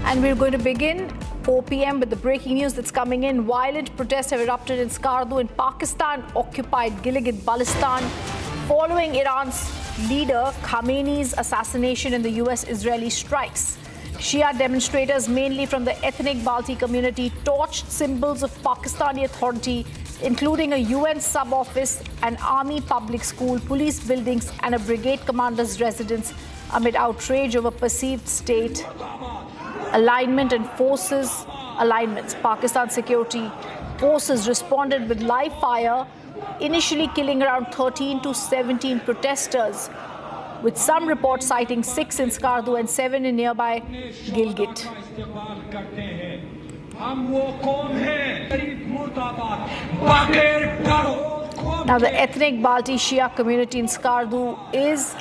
And we're going to begin 4 p.m. with the breaking news that's coming in. Violent protests have erupted in Skardu in Pakistan-occupied Gilgit-Baltistan following Iran's leader Khamenei's assassination in the US-Israeli strikes. Shia demonstrators, mainly from the ethnic Balti community, torched symbols of Pakistani authority, including a UN sub-office, an army public school, police buildings and a brigade commander's residence amid outrage over perceived state alignment and forces alignments. Pakistan security forces responded with live fire, initially killing around 13 to 17 protesters, with some reports citing 6 in Skardu and 7 in nearby Gilgit. Now, the ethnic Balti Shia community in Skardu is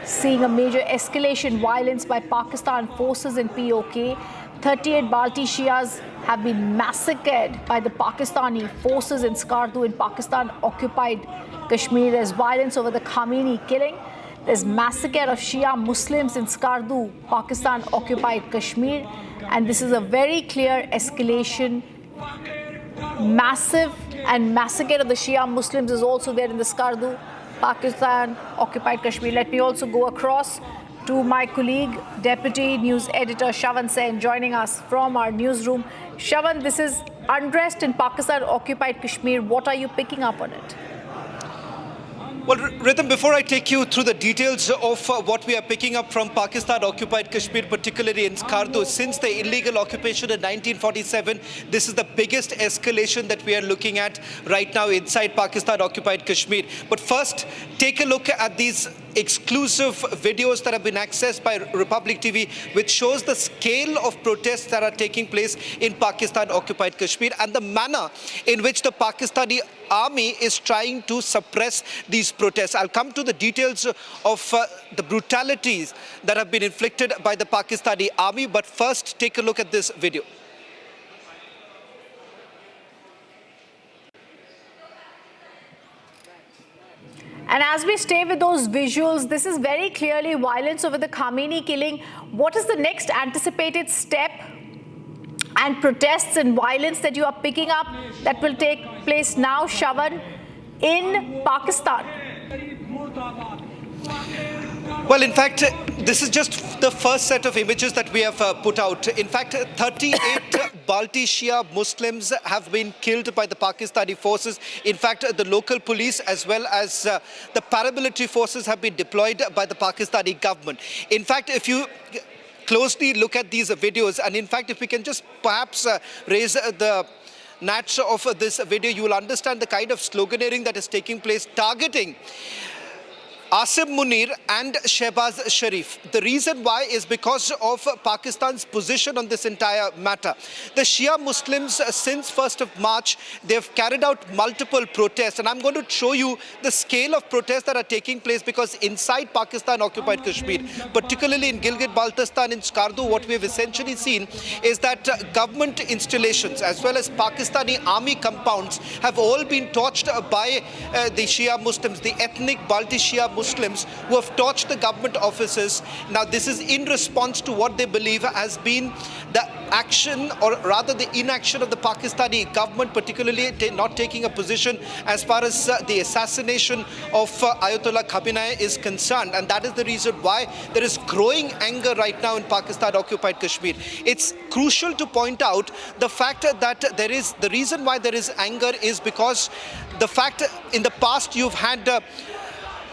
seeing a major escalation violence by Pakistan forces in PoK. 38 Balti Shias have been massacred by the Pakistani forces in Skardu in Pakistan-occupied Kashmir. There's violence over the Khamenei killing. There's massacre of Shia Muslims in Skardu, Pakistan-occupied Kashmir. And this is a very clear escalation. Massive and massacre of the Shia Muslims is also there in the Skardu, Pakistan-occupied Kashmir. Let me also go across to my colleague, Deputy News Editor Shavan Sen, joining us from our newsroom. Shavan, this is unrest in Pakistan-occupied Kashmir. What are you picking up on it? Well, Rhythm, before I take you through the details of what we are picking up from Pakistan-occupied Kashmir, particularly in Skardu, since the illegal occupation in 1947, this is the biggest escalation that we are looking at right now inside Pakistan-occupied Kashmir. But first, take a look at these exclusive videos that have been accessed by Republic TV, which shows the scale of protests that are taking place in Pakistan-occupied Kashmir and the manner in which the Pakistani army is trying to suppress these protests. I'll come to the details of the brutalities that have been inflicted by the Pakistani army, but first take a look at this video. And as we stay with those visuals, this is very clearly violence over the Khamenei killing. What is the next anticipated step and protests and violence that you are picking up that will take place now, Shavan, in Pakistan? Well, in fact, this is just the first set of images that we have put out. In fact, 38 Balti Shia Muslims have been killed by the Pakistani forces. In fact, the local police as well as the paramilitary forces have been deployed by the Pakistani government. In fact, if you closely look at these videos, and in fact, if we can just perhaps raise the notch of this video, you will understand the kind of sloganeering that is taking place, targeting Asim Munir and Shehbaz Sharif. The reason why is because of Pakistan's position on this entire matter. The Shia Muslims, since 1st of March, they've carried out multiple protests. And I'm going to show you the scale of protests that are taking place, because inside Pakistan-occupied Kashmir, particularly in Gilgit-Baltistan, in Skardu, what we have essentially seen is that government installations as well as Pakistani army compounds have all been torched by the Shia Muslims, the ethnic Balti Shia Muslims who have torched the government offices. Now, this is in response to what they believe has been the action, or rather the inaction of the Pakistani government, particularly not taking a position as far as the assassination of Ayatollah Khamanei is concerned. And that is the reason why there is growing anger right now in Pakistan-occupied Kashmir. It's crucial to point out the fact that the reason why there is anger is because the fact in the past you've had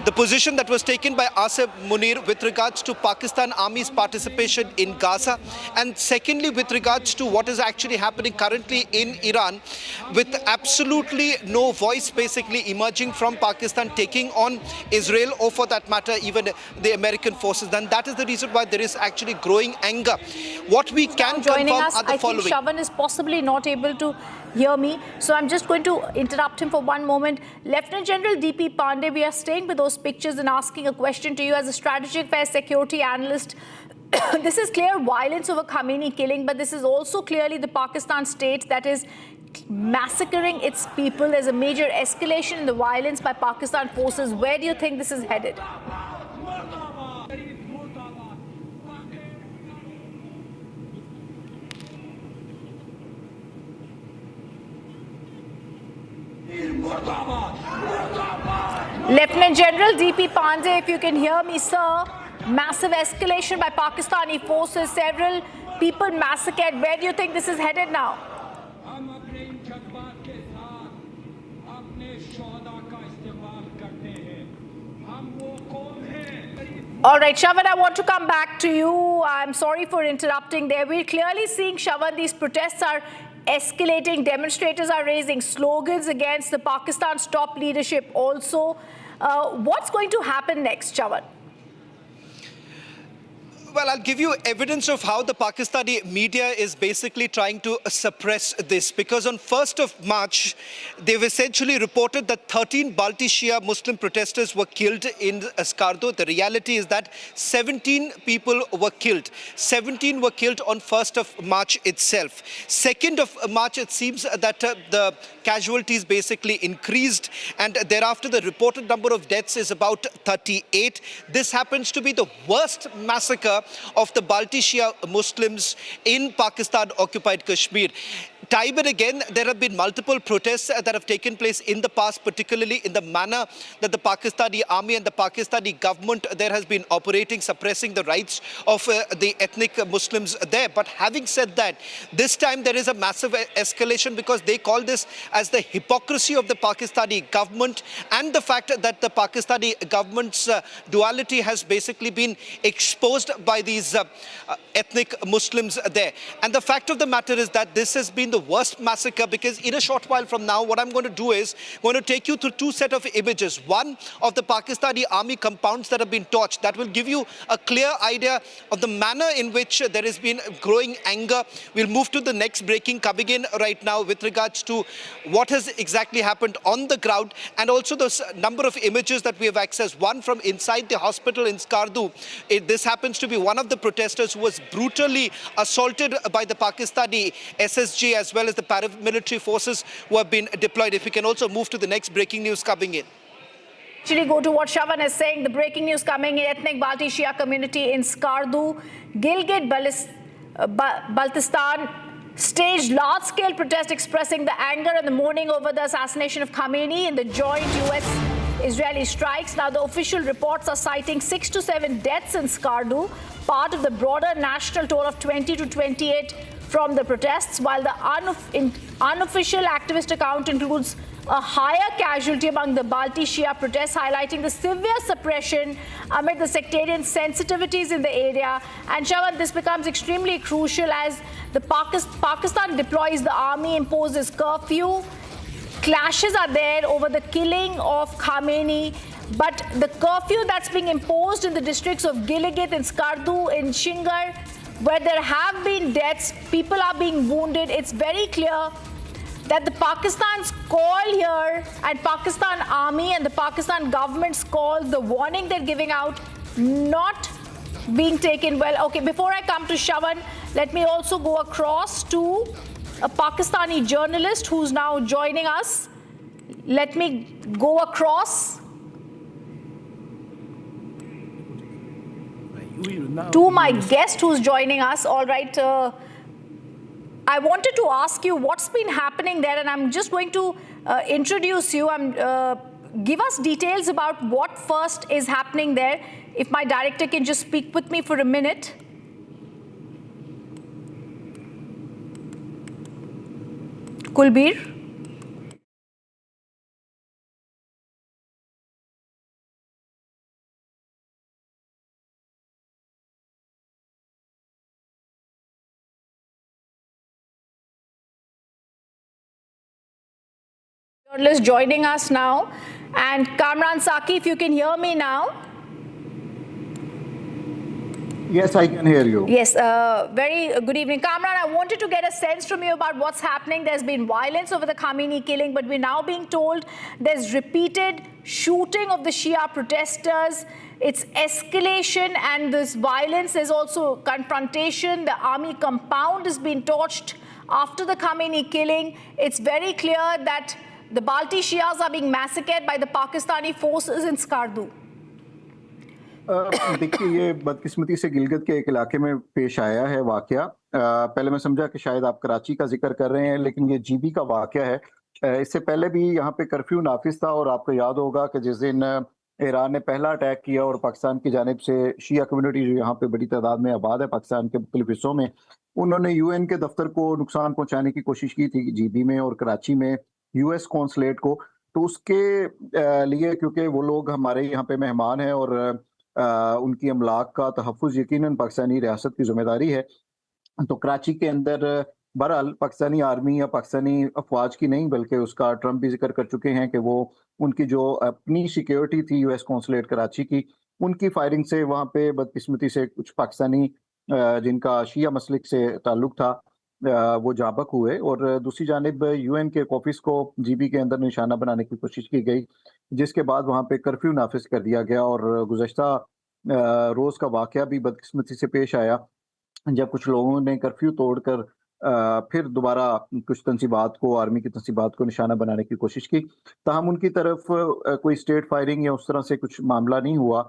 the position that was taken by Asim Munir with regards to Pakistan Army's participation in Gaza, and secondly with regards to what is actually happening currently in Iran, with absolutely no voice basically emerging from Pakistan taking on Israel, or for that matter even the American forces. And that is the reason why there is actually growing anger. What we can confirm are the following. I think Shavan is possibly not able to hear me, so I'm just going to interrupt him for one moment. Lieutenant General D.P. Pandey, we are staying with those pictures and asking a question to you as a strategic affairs security analyst. This is clear violence over Khamenei killing, but this is also clearly the Pakistan state that is massacring its people. There's a major escalation in the violence by Pakistan forces. Where do you think this is headed? Lieutenant General D.P. Pandey, if you can hear me, sir. Massive escalation by Pakistani forces, several people massacred. Where do you think this is headed now? All right, Shavan, I want to come back to you. I'm sorry for interrupting there. We're clearly seeing, Shavan, these protests are escalating. Demonstrators are raising slogans against the Pakistan's top leadership also. What's going to happen next, Shavan? Well, I'll give you evidence of how the Pakistani media is basically trying to suppress this, because on 1st of March, they've essentially reported that 13 Balti Shia Muslim protesters were killed in Skardu. The reality is that 17 people were killed. 17 were killed on 1st of March itself. 2nd of March, it seems that the casualties basically increased, and thereafter the reported number of deaths is about 38. This happens to be the worst massacre of the Balti Shia Muslims in Pakistan-occupied Kashmir. Time and again, there have been multiple protests that have taken place in the past, particularly in the manner that the Pakistani army and the Pakistani government there has been operating, suppressing the rights of the ethnic Muslims there. But having said that, this time there is a massive escalation, because they call this as the hypocrisy of the Pakistani government and the fact that the Pakistani government's duality has basically been exposed by these ethnic Muslims there. And the fact of the matter is that this has been the worst massacre, because in a short while from now, what I'm going to do is going to take you through two sets of images. One of the Pakistani army compounds that have been torched. That will give you a clear idea of the manner in which there has been growing anger. We'll move to the next breaking coming in right now with regards to what has exactly happened on the ground, and also the number of images that we have accessed. One from inside the hospital in Skardu. This happens to be one of the protesters who was brutally assaulted by the Pakistani SSG as well as the paramilitary forces who have been deployed. If we can also move to the next breaking news coming in. Actually go to what Shavan is saying. The breaking news coming in: ethnic Balti Shia community in Skardu, Gilgit-Baltistan staged large-scale protest expressing the anger and the mourning over the assassination of Khamanei in the joint US-Israeli strikes. Now, the official reports are citing 6 to 7 deaths in Skardu, part of the broader national toll of 20 to 28 from the protests, while the unofficial activist account includes a higher casualty among the Balti Shia protests, highlighting the severe suppression amid the sectarian sensitivities in the area. And Shavan, this becomes extremely crucial as the Pakistan deploys the army, imposes curfew. Clashes are there over the killing of Khamenei, but the curfew that's being imposed in the districts of Gilgit and Skardu in Shingar, where there have been deaths, people are being wounded. It's very clear that the Pakistan's call here and Pakistan army and the Pakistan government's call, the warning they're giving out, not being taken well. Okay, before I come to Shavan, let me also go across to a Pakistani journalist who's now joining us. Let me go across to my guest who's joining us. All right. I wanted to ask you what's been happening there, and I'm just going to introduce you. Give us details about what first is happening there. If my director can just speak with me for a minute. Kulbir. Journalist joining us now, and Kamran Saki, if you can hear me now. Yes, I can hear you. Yes, very good evening. Kamran, I wanted to get a sense from you about what's happening. There's been violence over the Khamenei killing, but we're now being told there's repeated shooting of the Shia protesters. It's escalation, and this violence. There's also confrontation. The army compound has been torched after the Khamenei killing. It's very clear that the Balti Shias are being massacred by the Pakistani forces in Skardu. देखिए, ये बदकिस्मती से गिलगित के एक इलाके में पेश आया है वाकया। पहले मैं समझा कि शायद आप कराची का जिक्र कर रहे हैं, लेकिन ये जीबी का वाकया है। इससे पहले भी यहाँ पे कर्फ्यू नाफिज था और आपको याद होगा कि जिस दिन ईरान ने पहला अटैक किया और पाकिस्तान की जानिब से शिया कम्युनिटी जो यहाँ पे बड़ी तादाद में आबाद है पाकिस्तान के मुख्तलिफ हिस्सों में, उन्होंने यूएन के दफ्तर को नुकसान पहुंचाने की कोशिश की थी, जीबी में और कराची में यूएस कौंसलेट को। तो उसके लिए क्योंकि वो लोग हमारे यहाँ पे मेहमान हैं और उनकी अमलाक का तहफ़्फ़ुज़ यकीनन पाकिस्तानी रियासत की जिम्मेदारी है। तो कराची के अंदर बहरहाल पाकिस्तानी आर्मी या पाकिस्तानी अफवाज की नहीं, बल्कि उसका ट्रंप भी जिक्र कर चुके हैं कि वो उनकी जो अपनी सिक्योरिटी थी यूएस कौंसलेट कराची की, उनकी फायरिंग से वहाँ पे बदकिस्मती से कुछ पाकिस्तानी जिनका शिया मसलिक से ताल्लुक था, वो जाबक हुए। और दूसरी जानिब यूएन के ऑफिस को जीबी के अंदर निशाना बनाने की कोशिश की गई, जिसके बाद वहाँ पे कर्फ्यू नाफिज कर दिया गया। और गुज़श्ता रोज़ का वाक़या भी बदकिस्मती से पेश आया जब कुछ लोगों ने कर्फ्यू तोड़कर फिर दोबारा कुछ तंसीबात को, आर्मी की तंसीबात को निशाना बनाने की कोशिश की। ताहम उनकी तरफ कोई स्टेट फायरिंग या उस तरह से कुछ मामला नहीं हुआ,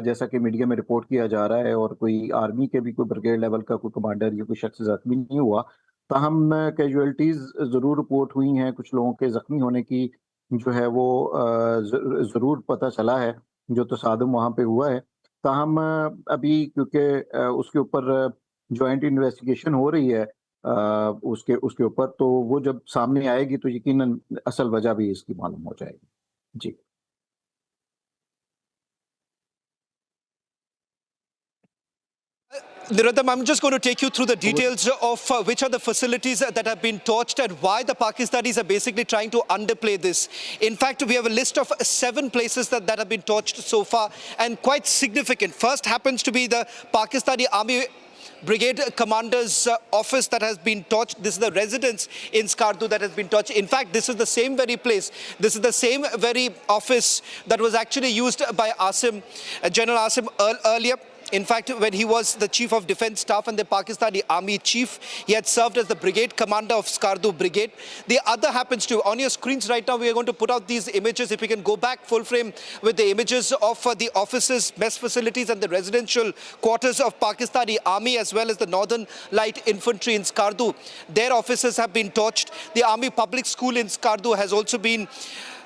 जैसा कि मीडिया में रिपोर्ट किया जा रहा है, और कोई आर्मी के भी कोई ब्रिगेड लेवल का कोई कमांडर या कोई शख्स ज़ख्मी नहीं हुआ। ताहम कैजुअल्टीज़ ज़रूर रिपोर्ट हुई हैं, कुछ लोगों के ज़ख्मी होने की जो है वो ज़रूर पता चला है, जो तसादुम वहाँ पे हुआ है। ताहम अभी क्योंकि उसके ऊपर जॉइंट इन्वेस्टिगेशन हो रही है उसके उसके ऊपर, तो वो जब सामने आएगी तो यकीनन असल वजह भी इसकी मालूम हो जाएगी। जी। Niruddham, I'm just going to take you through the details of which are the facilities that have been torched and why the Pakistanis are basically trying to underplay this. In fact, we have a list of 7 places that have been torched so far, and quite significant. First happens to be the Pakistani Army Brigade Commander's office that has been torched. This is the residence in Skardu that has been torched. In fact, this is the same very place. This is the same very office that was actually used by Asim, General Asim earlier. In fact, when he was the Chief of Defence Staff and the Pakistani Army Chief, he had served as the Brigade Commander of Skardu Brigade. The other happens to, on your screens right now, we are going to put out these images. If we can go back full frame with the images of the offices, mess facilities and the residential quarters of Pakistani Army, as well as the Northern Light Infantry in Skardu. Their offices have been torched. The Army Public School in Skardu has also been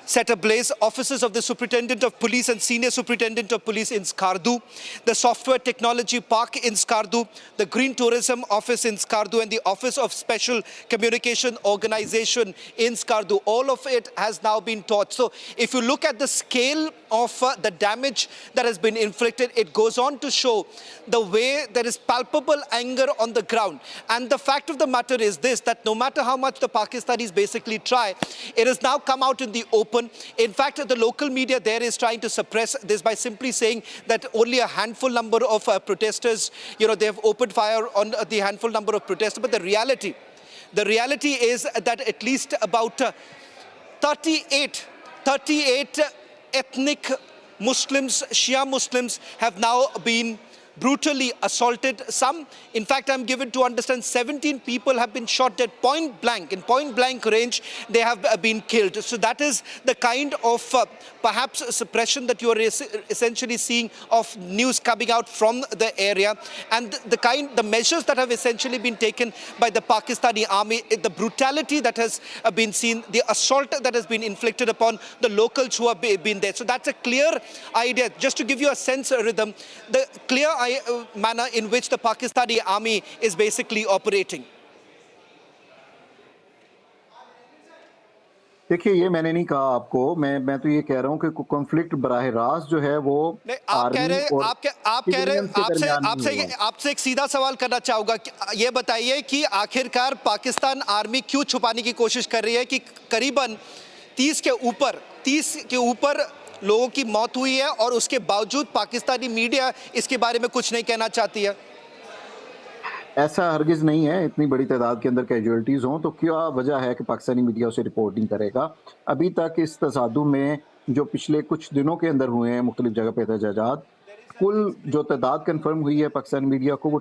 set ablaze. Offices of the Superintendent of Police and Senior Superintendent of Police in Skardu, the Software Technology Park in Skardu, the Green Tourism Office in Skardu, and the Office of Special Communication Organization in Skardu. All of it has now been torched. So if you look at the scale of the damage that has been inflicted, it goes on to show the way there is palpable anger on the ground. And the fact of the matter is this, that no matter how much the Pakistanis basically try, it has now come out in the open. In fact, the local media there is trying to suppress this by simply saying that only a handful number of protesters, they have opened fire on the handful number of protesters. But the reality is that at least about 38 ethnic Muslims, Shia Muslims, have now been brutally assaulted. Some, in fact, I'm given to understand 17 people have been shot at point blank. In point blank range, they have been killed. So that is the kind of perhaps suppression that you are essentially seeing of news coming out from the area, and the measures that have essentially been taken by the Pakistani army, the brutality that has been seen, the assault that has been inflicted upon the locals who have been there. So that's a clear idea. Just to give you a sense, Rhythm, the clear manner in which the Pakistani army is basically operating. देखिए, ये मैंने नहीं कहा आपको, मैं तो ये कह रहा हूँ कि कॉन्फ्लिक्ट बराह रास्त जो है वो आप कह रहे आपसे एक सीधा सवाल करना चाहूंगा। ये बताइए कि आखिरकार पाकिस्तान आर्मी क्यों छुपाने की कोशिश कर रही है कि करीबन 30 के ऊपर लोगों की मौत हुई है और उसके बावजूद पाकिस्तानी मीडिया इसके बारे में कुछ नहीं कहना चाहती है? ऐसा हरगिज नहीं है। इतनी बड़ी तादाद के अंदर कैजुअल्टीज हों तो क्या वजह है कि पाकिस्तानी मीडिया उसे रिपोर्ट नहीं करेगा? अभी तक इस तसादुम में जो पिछले कुछ दिनों के अंदर हुए हैं मुख्तलिफ जगह पे एहतजाजात, कुल जो तादाद कन्फर्म हुई है पाकिस्तानी मीडिया को वो